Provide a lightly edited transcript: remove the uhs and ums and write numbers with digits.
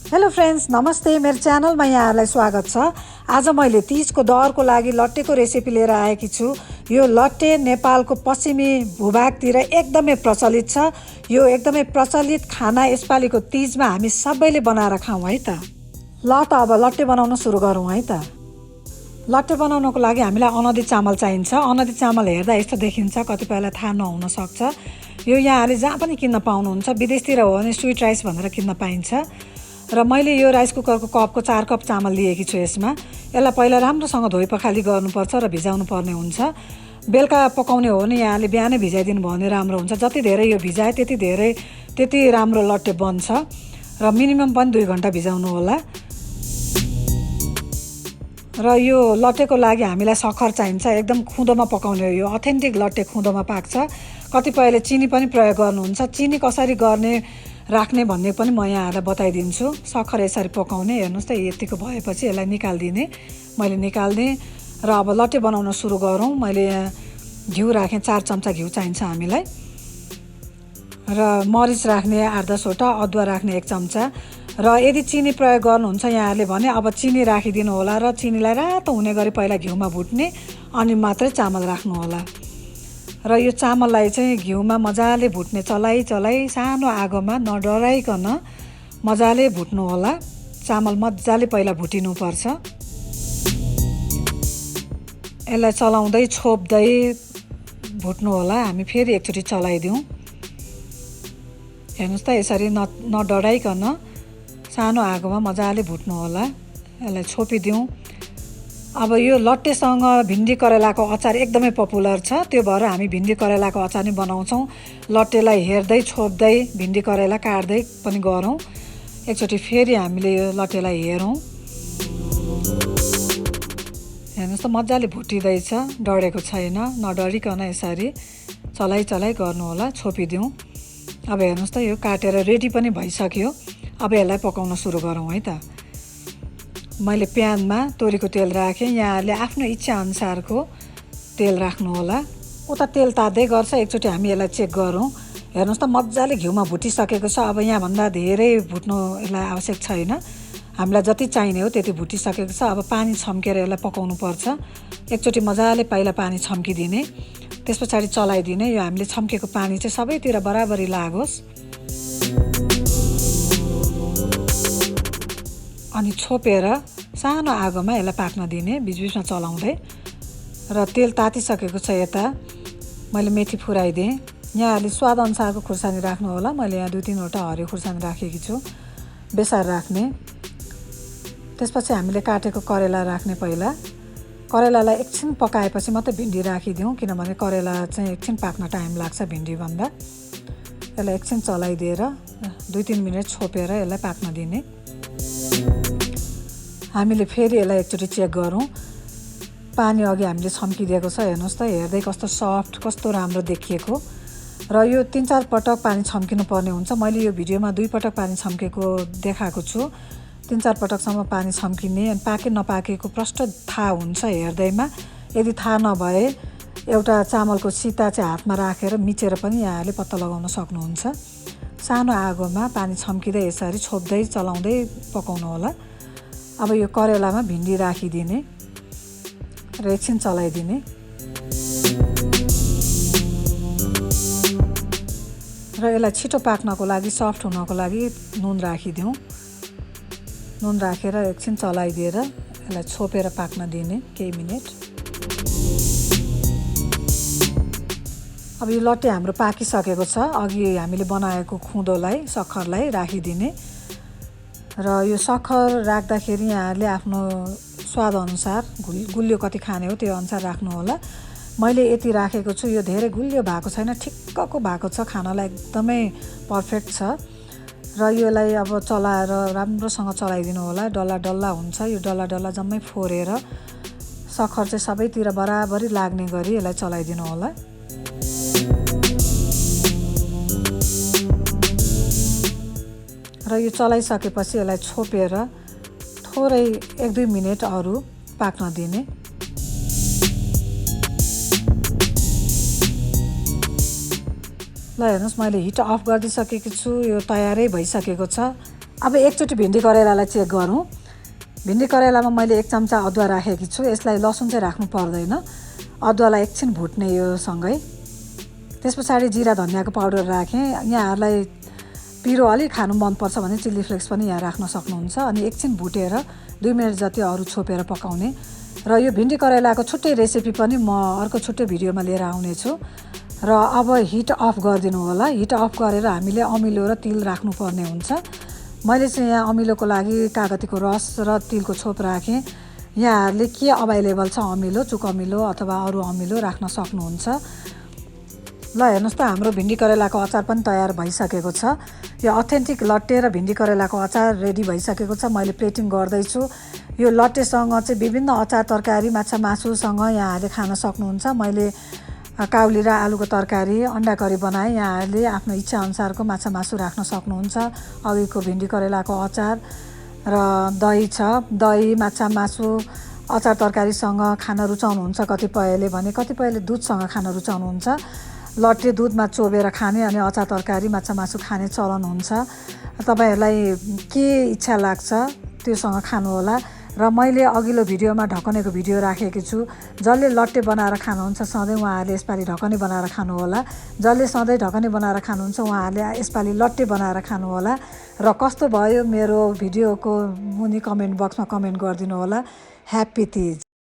Hello friends, नमस्ते। मेरो च्यानलमा यहाँहरूलाई स्वागत छ। आज मैले तीजको दौरको लागि लट्टेको रेसिपी लिएर आएकी छु। यो लट्टे नेपालको पश्चिमी भूभागतिर एकदमै प्रचलित छ। यो एकदमै प्रचलित खाना यसपालिको तीजमा हामी सबैले बनाएर खाऊँ है त। ल त अब लट्टे बनाउन सुरु गरौँ है त। लट्टे बनाउनको लागि हामीलाई अनदी चामल चाहिन्छ। अनदी चामल हेर्दा यस्तो देखिन्छ, कतिपयलाई थाहा नहुन सक्छ। यो यहाँहरूले जहाँ पनि किन्न पाउनुहुन्छ। विदेशतिर हो भने स्विट राइस भनेर किन्न पाइन्छ। र मैले यो राइस कुकरको कपको 4 कप चामल लिएकी छु। यसमा यसलाई पहिला राम्रोसँग धोइ पखाली गर्नुपर्छ र भिजाउनु पर्ने हुन्छ। बेलुका पकाउने हो भने यहाँले बिहानै भिजाइदिनु भयो भने राम्रो हुन्छ। जति धेरै यो भिजाए त्यति राम्रो लट्टे बन्छ। र मिनिमम पनि 2 घन्टा भिजाउनु होला। र यो लट्टेको लागि हामीलाई सक्खर चाहिन्छ। एकदम खुँदोमा पकाउने हो। यो अथेन्टिक लट्टे खुँदोमा पाक्छ। कतिपयले चिनी पनि प्रयोग गर्नुहुन्छ। चिनी कसरी राख्ने भन्ने पनि म यहाँहरूलाई बताइदिन्छु। सक्खर यसरी पकाउने। हेर्नुहोस् त, यतिको भएपछि यसलाई निकाल्दिने। मैले निकाल्दिएँ र अब लट्टे बनाउन सुरु गरौँ। मैले यहाँ घिउ राखेँ। 4 चम्चा घिउ चाहिन्छ हामीलाई। र मरिच राख्ने 8-10 वटा, अदुवा राख्ने 1 चम्चा। र यदि चिनी प्रयोग गर्नुहुन्छ यहाँहरूले भने अब चिनी राखिदिनु होला र चिनीलाई रातो हुने गरी पहिला घिउमा भुट्ने, अनि मात्रै चामल राख्नु होला। र यो चामललाई चाहिँ घिउमा मजाले भुट्ने, चलाइ सानो आगोमा नडराइकन मजाले भुट्नु होला। चामल मजाले पहिला भुटिनुपर्छ। यसलाई चलाउँदै छोप्दै भुट्नु होला। हामी फेरि एकचोटि चलाइदिउँ। हेर्नुहोस् त, यसरी नडराइकन सानो आगोमा मजाले भुट्नु होला। यसलाई छोपिदिउँ। अब यो लट्टेसँग भिन्डी करेलाको अचार एकदमै पपुलर छ। त्यो भएर हामी भिन्डी करेलाको अचार नै बनाउँछौँ। लट्टेलाई हेर्दै छोप्दै भिन्डी करेला काट्दै पनि गरौँ। एकचोटि फेरि हामीले यो लट्टेलाई हेरौँ। हेर्नुहोस् त, मजाले भुटिँदैछ, डढेको छैन। नडरिकन यसरी चलाइ गर्नु होला। छोपिदिउँ। अब हेर्नुहोस् त, यो काटेर रेडी पनि भइसक्यो। अब यसलाई पकाउन सुरु गरौँ है त। मैले प्यानमा तोरीको तेल राखेँ। यहाँहरूले आफ्नो इच्छा अनुसारको तेल राख्नु होला। उता तेल तात्दै गर्छ। एकचोटि हामी यसलाई चेक गरौँ। हेर्नुहोस् त, मजाले घिउमा भुटिसकेको छ। अब यहाँभन्दा धेरै भुट्नु यसलाई आवश्यक छैन। हामीलाई जति चाहिने हो त्यति भुटिसकेको छ। अब पानी छम्केर यसलाई पकाउनु पर्छ। एकचोटि मजाले पहिला पानी छम्किदिने, त्यस पछाडि चलाइदिने। यो हामीले छम्केको पानी चाहिँ सबैतिर बराबरी लागोस्। अनि छोपेर सानो आगोमा यसलाई पाक्न दिने, बिचबिचमा चलाउँदै। र तेल तातिसकेको छ। यता मैले मेथी फुराइदिएँ। यहाँहरूले स्वाद अनुसारको खुर्सानी राख्नु होला। मैले यहाँ 2-3 वटा हरियो खुर्सानी राखेकी छु। बेसार राख्ने। त्यसपछि हामीले काटेको करेला राख्ने। पहिला करेलालाई एकछिन पकाएपछि मात्रै भिन्डी राखिदिउँ, किनभने करेला चाहिँ एकछिन पाक्न टाइम लाग्छ भिन्डीभन्दा। यसलाई एकछिन चलाइदिएर 2-3 मिनट छोपेर यसलाई पाक्न दिने। हामीले फेरि यसलाई एकचोटि चेक गरौँ। पानी अघि हामीले छम्किदिएको छ। हेर्नुहोस् त, हेर्दै कस्तो सफ्ट, कस्तो राम्रो देखिएको। र यो 3-4 पटक पानी छम्किनु पर्ने हुन्छ। मैले यो भिडियोमा 2 पटक पानी छम्केको देखाएको छु। 3-4 पटकसम्म पानी छम्किने। पाके नपाकेको प्रष्ट थाहा हुन्छ हेर्दैमा। यदि थाहा नभए एउटा चामलको सिता चाहिँ हातमा राखेर मिचेर पनि यहाँहरूले पत्ता लगाउन सक्नुहुन्छ। सानो आगोमा पानी छम्किँदै यसरी छोप्दै चलाउँदै पकाउनु होला। अब यो करेलामा भिन्डी राखिदिने र एकछिन चलाइदिने। र यसलाई छिटो पाक्नको लागि, सफ्ट हुनको लागि नुन राखिदिउँ। नुन राखेर एकछिन चलाइदिएर यसलाई छोपेर पाक्न दिने केही मिनट। अब यो लट्टे हाम्रो पाकिसकेको छ। अघि हामीले बनाएको खुँदोलाई, सक्खरलाई राखिदिने। र यो सक्खर राख्दाखेरि यहाँहरूले आफ्नो स्वादअनुसार गुलियो कति खाने हो त्यो अनुसार राख्नु होला। मैले यति राखेको छु। यो धेरै गुलियो भएको छैन, ठिक्कको भएको छ। खानालाई एकदमै पर्फेक्ट छ। र यसलाई अब चलाएर राम्रोसँग चलाइदिनु होला। डल्ला हुन्छ। यो डल्ला जम्मै फोरेर सक्खर चाहिँ सबैतिर बराबरी लाग्ने गरी यसलाई चलाइदिनु होला। र यो चलाइसकेपछि यसलाई छोपेर थोरै 1-2 मिनट अरू पाक्न दिने। ल हेर्नुहोस्, मैले हिट अफ गरिदिइसकेको छु। यो तयारै भइसकेको छ। अब एकचोटि भिन्डी करेलालाई चेक गरौँ। भिन्डी करेलामा मैले 1 चम्चा अदुवा राखेकी छु। यसलाई लसुन चाहिँ राख्नु पर्दैन। अदुवालाई एकछिन भुट्ने यो सँगै। त्यस पछाडि जिरा धनियाको पाउडर राखेँ। यहाँहरूलाई पिरो अलिक खानु मनपर्छ भने चिल्ली फ्लेक्स पनि यहाँ राख्न सक्नुहुन्छ। अनि एकछिन भुटेर 2 मिनट जति अरू छोपेर पकाउने। र यो भिन्डी करेलाको छुट्टै रेसिपी पनि म अर्को छुट्टै भिडियोमा लिएर आउनेछु। र अब हिट अफ गरिदिनु होला। हिट अफ गरेर हामीले अमिलो र तिल राख्नुपर्ने हुन्छ। मैले चाहिँ यहाँ अमिलोको लागि कागतीको रस र तिलको छोप राखेँ। यहाँहरूले के अभाइलेबल छ अमिलो, चुक अमिलो अथवा अरू अमिलो राख्न सक्नुहुन्छ। ल हेर्नुहोस् त हाम्रो भिन्डी करेलाको अचार पनि तयार भइसकेको छ। यो अथेन्टिक लट्टे र भिन्डी करेलाको अचार रेडी भइसकेको छ। मैले प्लेटिङ गर्दैछु। यो लट्टेसँग चाहिँ विभिन्न अचार तरकारी माछा मासुसँग यहाँहरूले खान सक्नुहुन्छ। मैले काउली र आलुको तरकारी अन्डा करी बनाएँ। यहाँहरूले आफ्नो इच्छा अनुसारको माछा मासु राख्न सक्नुहुन्छ। अघिको भिन्डी करेलाको अचार र दही छ। दही माछा मासु अचार तरकारीसँग खान रुचाउनुहुन्छ कतिपयले भने, कतिपयले दुधसँग खान रुचाउनुहुन्छ। लट्टे दुधमा चोबेर खाने अनि अचार तरकारी माछा मासु खाने चलन हुन्छ। तपाईहरूलाई के इच्छा लाग्छ त्योसँग खानुहोला। र मैले अघिल्लो भिडियोमा ढकनेको भिडियो राखेकी छु। जसले लट्टे बनाएर खानुहुन्छ सधैँ उहाँहरूले यसपालि ढकने बनाएर खानुहोला। जसले सधैँ ढकने बनाएर खानुहुन्छ उहाँहरूले यसपालि लट्टे बनाएर खानुहोला। र कस्तो भयो मेरो भिडियोको मुनि कमेन्ट बक्समा कमेन्ट गरिदिनु होला। ह्याप्पी तीज।